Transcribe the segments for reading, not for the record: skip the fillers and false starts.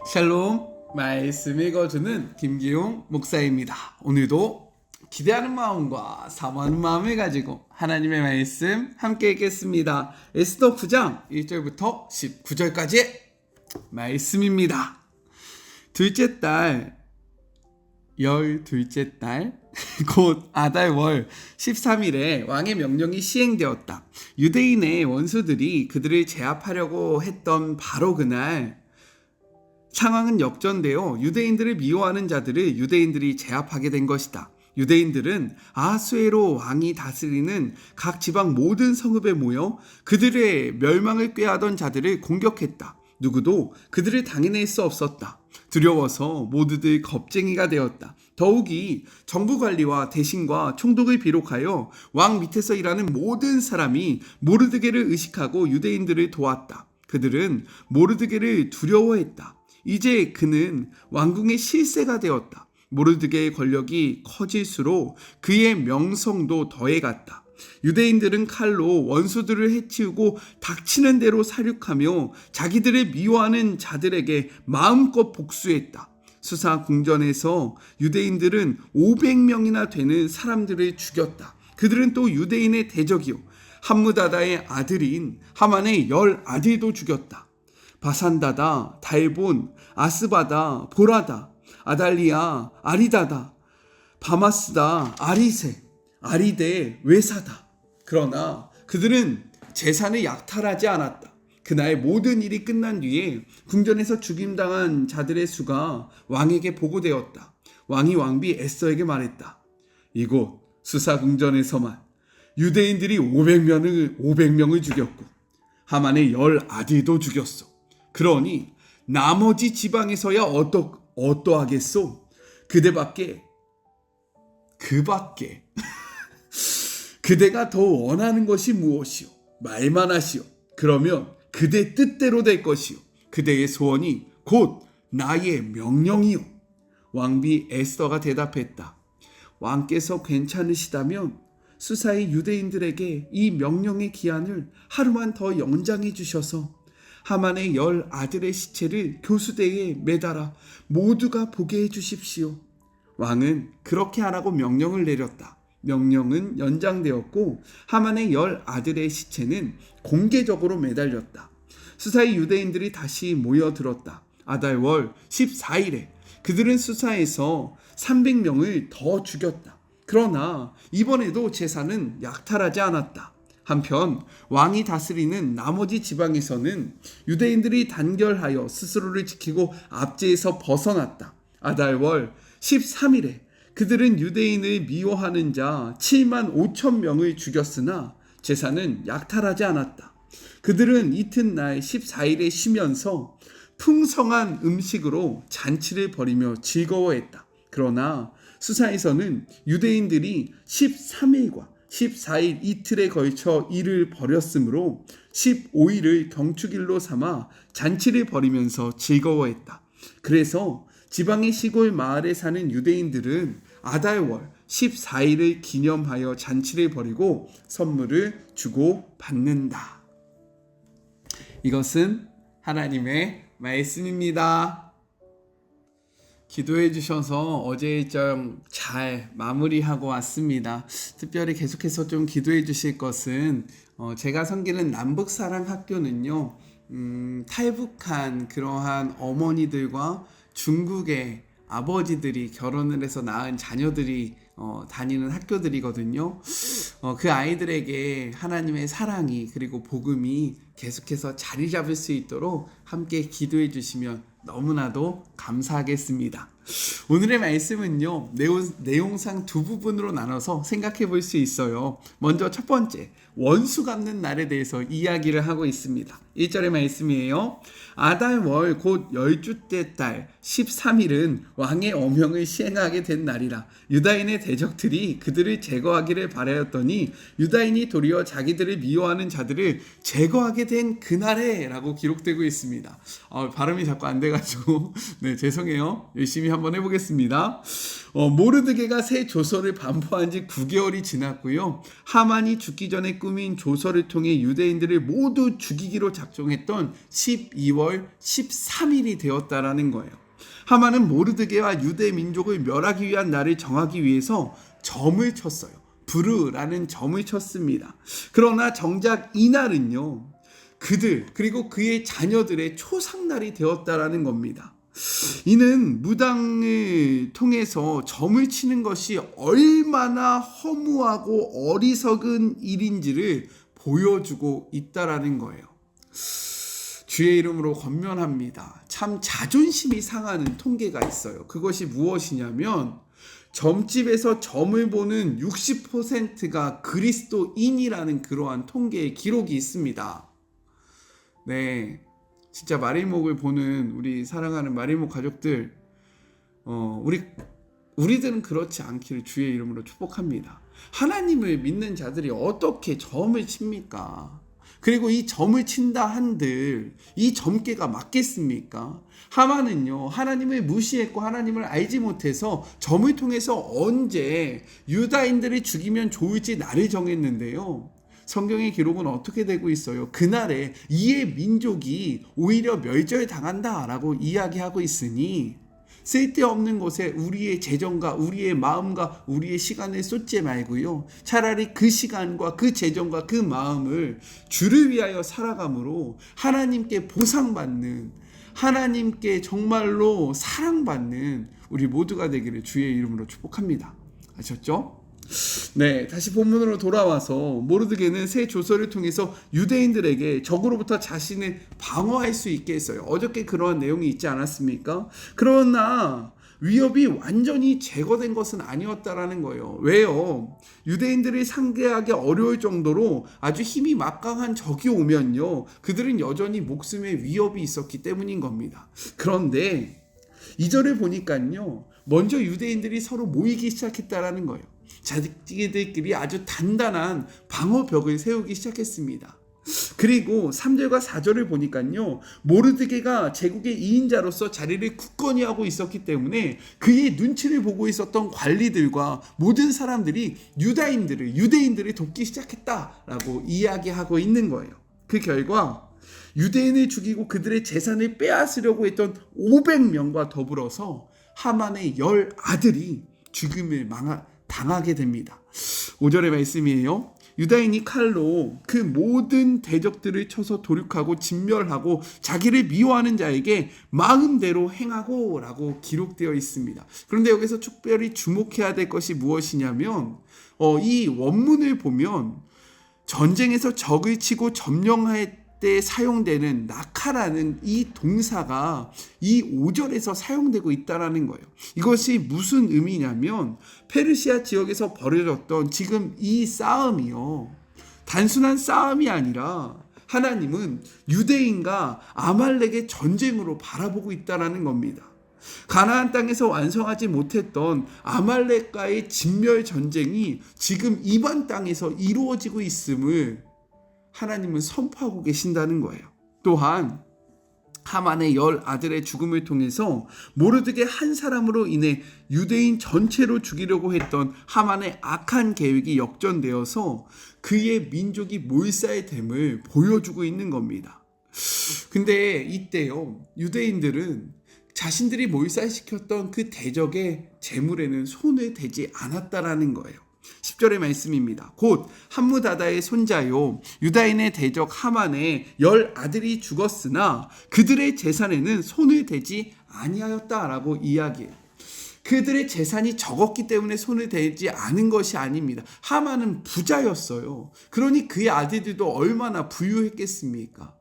샬롬, 말씀 읽어주는 김기용 목사입니다. 오늘도 기대하는 마음과 사모하는 마음을 가지고 하나님의 말씀 함께 읽겠습니다. 에스더 9장 1절부터 19절까지의 말씀입니다. 둘째 달, 둘째 달, 곧 아달월 13일에 왕의 명령이 시행되었다. 유대인의 원수들이 그들을 제압하려고 했던 바로 그날 상황은 역전되어 유대인들을 미워하는 자들을 유대인들이 제압하게 된 것이다. 유대인들은 아하수에로 왕이 다스리는 각 지방 모든 성읍에 모여 그들의 멸망을 꾀하던 자들을 공격했다. 누구도 그들을 당해낼 수 없었다. 두려워서 모두들 겁쟁이가 되었다. 더욱이 정부 관리와 대신과 총독을 비롯하여 왕 밑에서 일하는 모든 사람이 모르드게를 의식하고 유대인들을 도왔다. 그들은 모르드게를 두려워했다. 이제 그는 왕궁의 실세가 되었다. 모르드게의 권력이 커질수록 그의 명성도 더해갔다. 유대인들은 칼로 원수들을 해치우고 닥치는 대로 사륙하며 자기들을 미워하는 자들에게 마음껏 복수했다. 수사 궁전에서 유대인들은 500명이나 되는 사람들을 죽였다. 그들은 또 유대인의 대적이요 함무다다의 아들인 하만의 10아들도 죽였다. 바산다다, 달본, 아스바다, 보라다, 아달리아, 아리다다, 바마스다, 아리세, 아리데, 외사다. 그러나 그들은 재산을 약탈하지 않았다. 그날 모든 일이 끝난 뒤에 궁전에서 죽임당한 자들의 수가 왕에게 보고되었다. 왕이 왕비 에스더에게 말했다. 이곳 수사 궁전에서만 유대인들이 500명을 죽였고 하만의 10아들도 죽였어. 그러니 나머지 지방에서야 어떠하겠소? 그밖에 그대가 더 원하는 것이 무엇이오? 말만 하시오. 그러면 그대 뜻대로 될 것이오. 그대의 소원이 곧 나의 명령이오. 왕비 에스더가 대답했다. 왕께서 괜찮으시다면 수사의 유대인들에게 이 명령의 기한을 하루만 더 연장해 주셔서 하만의 10아들의 시체를 교수대에 매달아 모두가 보게 해 주십시오. 왕은 그렇게 하라고 명령을 내렸다. 명령은 연장되었고 하만의 10아들의 시체는 공개적으로 매달렸다. 수사의 유대인들이 다시 모여들었다. 아달월 14일에 그들은 수사에서 300명을 더 죽였다. 그러나 이번에도 제사는 약탈하지 않았다. 한편 왕이 다스리는 나머지 지방에서는 유대인들이 단결하여 스스로를 지키고 압제에서 벗어났다. 아달월 13일에 그들은 유대인을 미워하는 자 7만 5천 명을 죽였으나 제사는 약탈하지 않았다. 그들은 이튿날 14일에 쉬면서 풍성한 음식으로 잔치를 벌이며 즐거워했다. 그러나 수사에서는 유대인들이 13일과 14일 이틀에 걸쳐 일을 벌였으므로 15일을 경축일로 삼아 잔치를 벌이면서 즐거워했다. 그래서 지방의 시골 마을에 사는 유대인들은 아달월 14일을 기념하여 잔치를 벌이고 선물을 주고 받는다. 이것은 하나님의 말씀입니다. 기도해 주셔서 어제 일정 잘 마무리하고 왔습니다. 특별히 계속해서 좀 기도해 주실 것은 제가 섬기는 남북사랑학교는요 탈북한 그러한 어머니들과 중국의 아버지들이 결혼을 해서 낳은 자녀들이 다니는 학교들이거든요. 그 아이들에게 하나님의 사랑이 그리고 복음이 계속해서 자리 잡을 수 있도록 함께 기도해 주시면 너무나도 감사하겠습니다. 오늘의 말씀은요 내용상 두 부분으로 나눠서 생각해 볼 수 있어요. 먼저 첫 번째, 원수 갚는 날에 대해서 이야기를 하고 있습니다. 1절의 말씀이에요. 아달월 곧 10주째 달 13일은 왕의 어명을 시행하게 된 날이라. 유다인의 대적들이 그들을 제거하기를 바라였더니 유다인이 도리어 자기들을 미워하는 자들을 제거하게 된 그날에 라고 기록되고 있습니다. 발음이 자꾸 안 돼가지고 네, 죄송해요. 열심히 한번 해보겠습니다. 모르드게가 새 조서를 반포한 지 9개월이 지났고요. 하만이 죽기 전에 꾸민 조서를 통해 유대인들을 모두 죽이기로 작정했던 12월 13일이 되었다라는 거예요. 하만은 모르드게와 유대 민족을 멸하기 위한 날을 정하기 위해서 점을 쳤어요. 부르라는 점을 쳤습니다. 그러나 정작 이날은요, 그들 그리고 그의 자녀들의 초상날이 되었다라는 겁니다. 이는 무당을 통해서 점을 치는 것이 얼마나 허무하고 어리석은 일인지를 보여주고 있다라는 거예요. 주의 이름으로 권면합니다. 참 자존심이 상하는 통계가 있어요. 그것이 무엇이냐면 점집에서 점을 보는 60%가 그리스도인이라는 그러한 통계의 기록이 있습니다. 네, 진짜 마리목을 보는 우리 사랑하는 마리목 가족들, 우리들은 그렇지 않기를 주의 이름으로 축복합니다. 하나님을 믿는 자들이 어떻게 점을 칩니까? 그리고 이 점을 친다 한들 이 점괘가 맞겠습니까? 하만은요, 하나님을 무시했고 하나님을 알지 못해서 점을 통해서 언제 유다인들을 죽이면 좋을지 날을 정했는데요. 성경의 기록은 어떻게 되고 있어요? 그날에 이의 민족이 오히려 멸절당한다라고 이야기하고 있으니 쓸데없는 곳에 우리의 재정과 우리의 마음과 우리의 시간을 쏟지 말고요. 차라리 그 시간과 그 재정과 그 마음을 주를 위하여 살아감으로 하나님께 보상받는, 하나님께 정말로 사랑받는 우리 모두가 되기를 주의 이름으로 축복합니다. 아셨죠? 네, 다시 본문으로 돌아와서 모르드게는 새 조서를 통해서 유대인들에게 적으로부터 자신을 방어할 수 있게 했어요. 어저께 그러한 내용이 있지 않았습니까? 그러나 위협이 완전히 제거된 것은 아니었다라는 거예요. 왜요? 유대인들이 상대하기 어려울 정도로 아주 힘이 막강한 적이 오면요, 그들은 여전히 목숨의 위협이 있었기 때문인 겁니다. 그런데 2절을 보니까요, 먼저 유대인들이 서로 모이기 시작했다라는 거예요. 자기들끼리 아주 단단한 방어벽을 세우기 시작했습니다. 그리고 3절과 4절을 보니까요, 모르드게가 제국의 2인자로서 자리를 굳건히 하고 있었기 때문에 그의 눈치를 보고 있었던 관리들과 모든 사람들이 유대인들을 돕기 시작했다라고 이야기하고 있는 거예요. 그 결과 유대인을 죽이고 그들의 재산을 빼앗으려고 했던 500명과 더불어서 하만의 10아들이 죽음을 당하게 됩니다. 5절의 말씀이에요. 유다인이 칼로 그 모든 대적들을 쳐서 도륙하고 진멸하고 자기를 미워하는 자에게 마음대로 행하고 라고 기록되어 있습니다. 그런데 여기서 특별히 주목해야 될 것이 무엇이냐면 이 원문을 보면 전쟁에서 적을 치고 점령할 때 사용되는 낙하라는 이 동사가 이 5절에서 사용되고 있다라는 거예요. 이것이 무슨 의미냐면 페르시아 지역에서 벌어졌던 지금 이 싸움이요, 단순한 싸움이 아니라 하나님은 유대인과 아말렉의 전쟁으로 바라보고 있다라는 겁니다. 가나안 땅에서 완성하지 못했던 아말렉과의 진멸 전쟁이 지금 이방 땅에서 이루어지고 있음을 하나님은 선포하고 계신다는 거예요. 또한 하만의 10아들의 죽음을 통해서 모르드게 한 사람으로 인해 유대인 전체로 죽이려고 했던 하만의 악한 계획이 역전되어서 그의 민족이 몰살됨을 보여주고 있는 겁니다. 근데 이때요, 유대인들은 자신들이 몰살시켰던 그 대적의 재물에는 손을 대지 않았다라는 거예요. 10절의 말씀입니다. 곧 함무다다의 손자요 유다인의 대적 하만의 10아들이 죽었으나 그들의 재산에는 손을 대지 아니하였다라고 이야기해요. 그들의 재산이 적었기 때문에 손을 대지 않은 것이 아닙니다. 하만은 부자였어요. 그러니 그의 아들들도 얼마나 부유했겠습니까?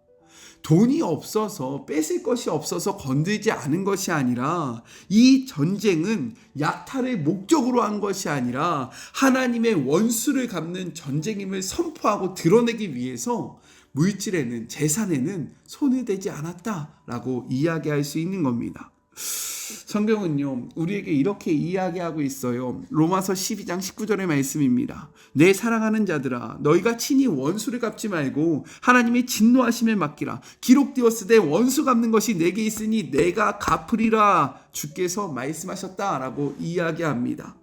돈이 없어서, 뺏을 것이 없어서 건들지 않은 것이 아니라 이 전쟁은 약탈을 목적으로 한 것이 아니라 하나님의 원수를 갚는 전쟁임을 선포하고 드러내기 위해서 물질에는, 재산에는 손을 대지 않았다라고 이야기할 수 있는 겁니다. 성경은요 우리에게 이렇게 이야기하고 있어요. 로마서 12장 19절의 말씀입니다. 내 사랑하는 자들아 너희가 친히 원수를 갚지 말고 하나님의 진노하심에 맡기라. 기록되었으되 원수 갚는 것이 내게 있으니 내가 갚으리라 주께서 말씀하셨다라고 이야기합니다.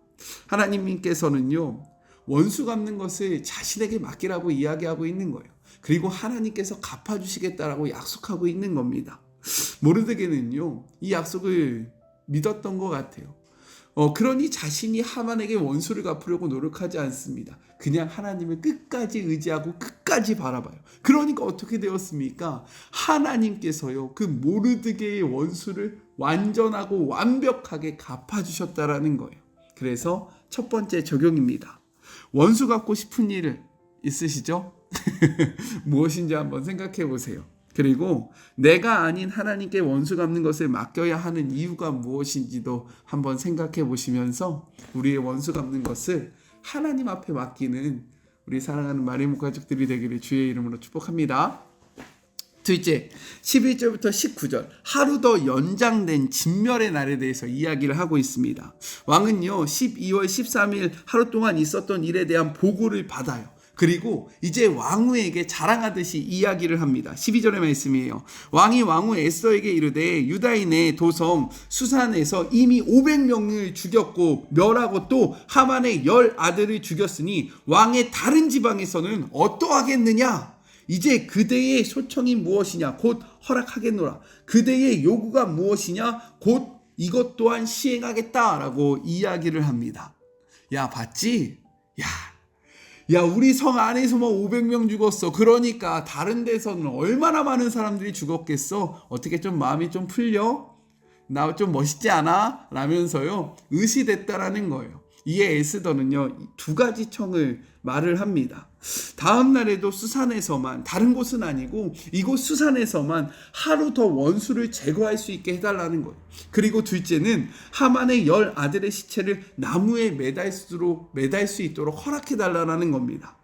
하나님께서는요 원수 갚는 것을 자신에게 맡기라고 이야기하고 있는 거예요. 그리고 하나님께서 갚아주시겠다라고 약속하고 있는 겁니다. 모르드게는요 이 약속을 믿었던 것 같아요. 그러니 자신이 하만에게 원수를 갚으려고 노력하지 않습니다. 그냥 하나님을 끝까지 의지하고 끝까지 바라봐요. 그러니까 어떻게 되었습니까? 하나님께서요 그 모르드게의 원수를 완전하고 완벽하게 갚아주셨다라는 거예요. 그래서 첫 번째 적용입니다. 원수 갚고 싶은 일 있으시죠? 무엇인지 한번 생각해 보세요. 그리고 내가 아닌 하나님께 원수 갚는 것을 맡겨야 하는 이유가 무엇인지도 한번 생각해 보시면서 우리의 원수 갚는 것을 하나님 앞에 맡기는 우리 사랑하는 마리모 가족들이 되기를 주의 이름으로 축복합니다. 둘째, 11절부터 19절 하루 더 연장된 진멸의 날에 대해서 이야기를 하고 있습니다. 왕은요 12월 13일 하루 동안 있었던 일에 대한 보고를 받아요. 그리고 이제 왕후에게 자랑하듯이 이야기를 합니다. 12절의 말씀이에요. 왕이 왕후 에스더에게 이르되 유다인의 도성 수산에서 이미 500명을 죽였고 멸하고 또 하만의 10 아들을 죽였으니 왕의 다른 지방에서는 어떠하겠느냐? 이제 그대의 소청이 무엇이냐? 곧 허락하겠노라. 그대의 요구가 무엇이냐? 곧 이것 또한 시행하겠다라고 이야기를 합니다. 야, 봤지? 야, 우리 성 안에서만 500명 죽었어. 그러니까 다른 데서는 얼마나 많은 사람들이 죽었겠어? 어떻게 좀 마음이 좀 풀려? 나 좀 멋있지 않아? 라면서요 의시됐다라는 거예요. 이에 에스더는요 두 가지 청을 말을 합니다. 다음 날에도 수산에서만, 다른 곳은 아니고 이곳 수산에서만 하루 더 원수를 제거할 수 있게 해달라는 거예요. 그리고 둘째는 하만의 10 아들의 시체를 나무에 매달 수 있도록 허락해달라는 겁니다.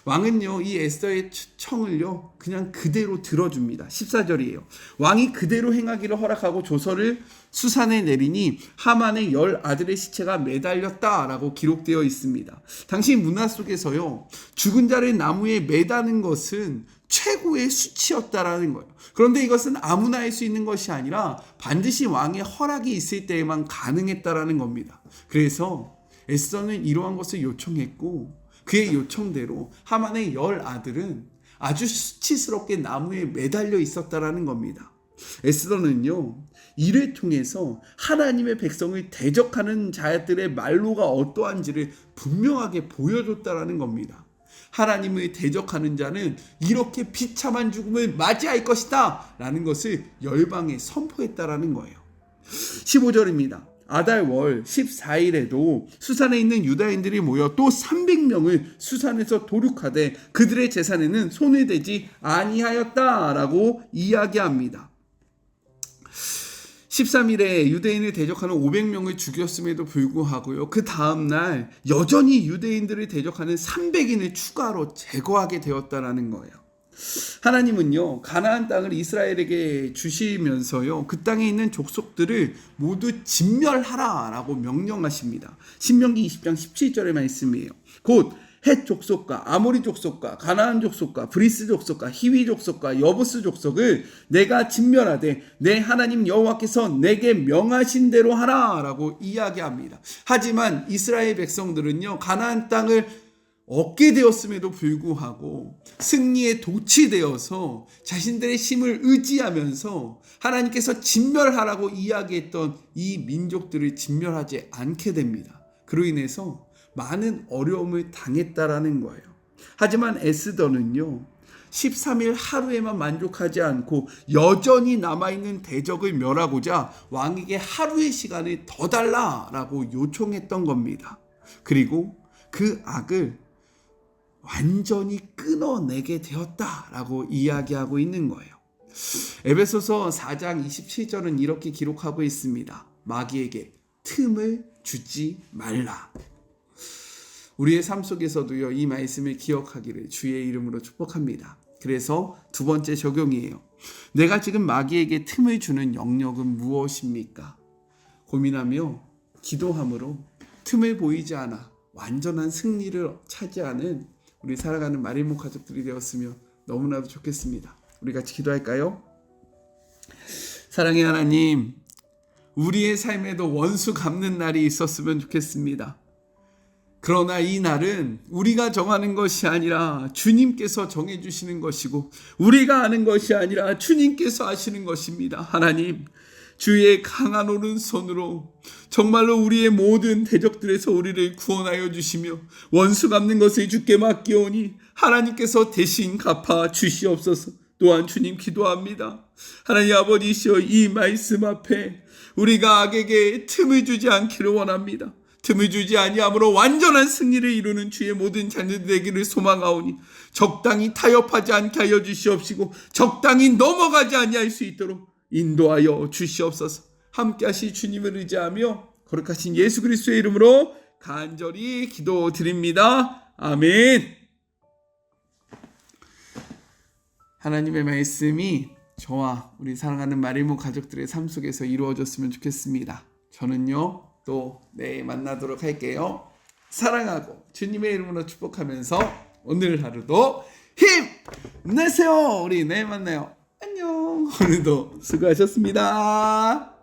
왕은요 이 에스더의 청을요 그냥 그대로 들어줍니다. 14절이에요. 왕이 그대로 행하기를 허락하고 조서를 수산에 내리니 하만의 10 아들의 시체가 매달렸다라고 기록되어 있습니다. 당시 문화 속에서요 죽은 자를 나무에 매다는 것은 최고의 수치였다라는 거예요. 그런데 이것은 아무나 할 수 있는 것이 아니라 반드시 왕의 허락이 있을 때에만 가능했다라는 겁니다. 그래서 에스더는 이러한 것을 요청했고 그의 요청대로 하만의 10 아들은 아주 수치스럽게 나무에 매달려 있었다라는 겁니다. 에스더는요 이를 통해서 하나님의 백성을 대적하는 자들의 말로가 어떠한지를 분명하게 보여줬다라는 겁니다. 하나님을 대적하는 자는 이렇게 비참한 죽음을 맞이할 것이다 라는 것을 열방에 선포했다라는 거예요. 15절입니다. 아달월 14일에도 수산에 있는 유다인들이 모여 또 300명을 수산에서 도륙하되 그들의 재산에는 손을 대지 아니하였다라고 이야기합니다. 13일에 유대인을 대적하는 500명을 죽였음에도 불구하고요. 그 다음날 여전히 유대인들을 대적하는 300인을 추가로 제거하게 되었다라는 거예요. 하나님은요 가나안 땅을 이스라엘에게 주시면서요 그 땅에 있는 족속들을 모두 진멸하라 라고 명령하십니다. 신명기 20장 17절의 말씀이에요. 곧 헷 족속과 아모리 족속과 가나안 족속과 브리스 족속과 히위 족속과 여부스 족속을 내가 진멸하되 내 하나님 여호와께서 내게 명하신 대로 하라 라고 이야기합니다. 하지만 이스라엘 백성들은요 가나안 땅을 얻게 되었음에도 불구하고 승리에 도취되어서 자신들의 힘을 의지하면서 하나님께서 진멸하라고 이야기했던 이 민족들을 진멸하지 않게 됩니다. 그로 인해서 많은 어려움을 당했다라는 거예요. 하지만 에스더는요 13일 하루에만 만족하지 않고 여전히 남아있는 대적을 멸하고자 왕에게 하루의 시간을 더 달라라고 요청했던 겁니다. 그리고 그 악을 완전히 끊어내게 되었다라고 이야기하고 있는 거예요. 에베소서 4장 27절은 이렇게 기록하고 있습니다. 마귀에게 틈을 주지 말라. 우리의 삶 속에서도요 이 말씀을 기억하기를 주의 이름으로 축복합니다. 그래서 두 번째 적용이에요. 내가 지금 마귀에게 틈을 주는 영역은 무엇입니까? 고민하며 기도함으로 틈을 보이지 않아 완전한 승리를 차지하는 우리 살아가는 마리모 가족들이 되었으면 너무나도 좋겠습니다. 우리 같이 기도할까요? 사랑의 하나님, 우리의 삶에도 원수 갚는 날이 있었으면 좋겠습니다. 그러나 이 날은 우리가 정하는 것이 아니라 주님께서 정해주시는 것이고, 우리가 아는 것이 아니라 주님께서 아시는 것입니다. 하나님, 주의 강한 오른손으로 정말로 우리의 모든 대적들에서 우리를 구원하여 주시며 원수 갚는 것을 주께 맡기오니 하나님께서 대신 갚아 주시옵소서. 또한 주님 기도합니다. 하나님 아버지시여, 이 말씀 앞에 우리가 악에게 틈을 주지 않기를 원합니다. 틈을 주지 아니함으로 완전한 승리를 이루는 주의 모든 자녀들 되기를 소망하오니 적당히 타협하지 않게 하여 주시옵시고 적당히 넘어가지 아니할 수 있도록 인도하여 주시옵소서. 함께 하실 주님을 의지하며 거룩하신 예수 그리스도의 이름으로 간절히 기도드립니다. 아멘. 하나님의 말씀이 저와 우리 사랑하는 마리모 가족들의 삶 속에서 이루어졌으면 좋겠습니다. 저는요, 또 내일 만나도록 할게요. 사랑하고 주님의 이름으로 축복하면서 오늘 하루도 힘내세요. 우리 내일 만나요. 안녕. 오늘도 수고하셨습니다.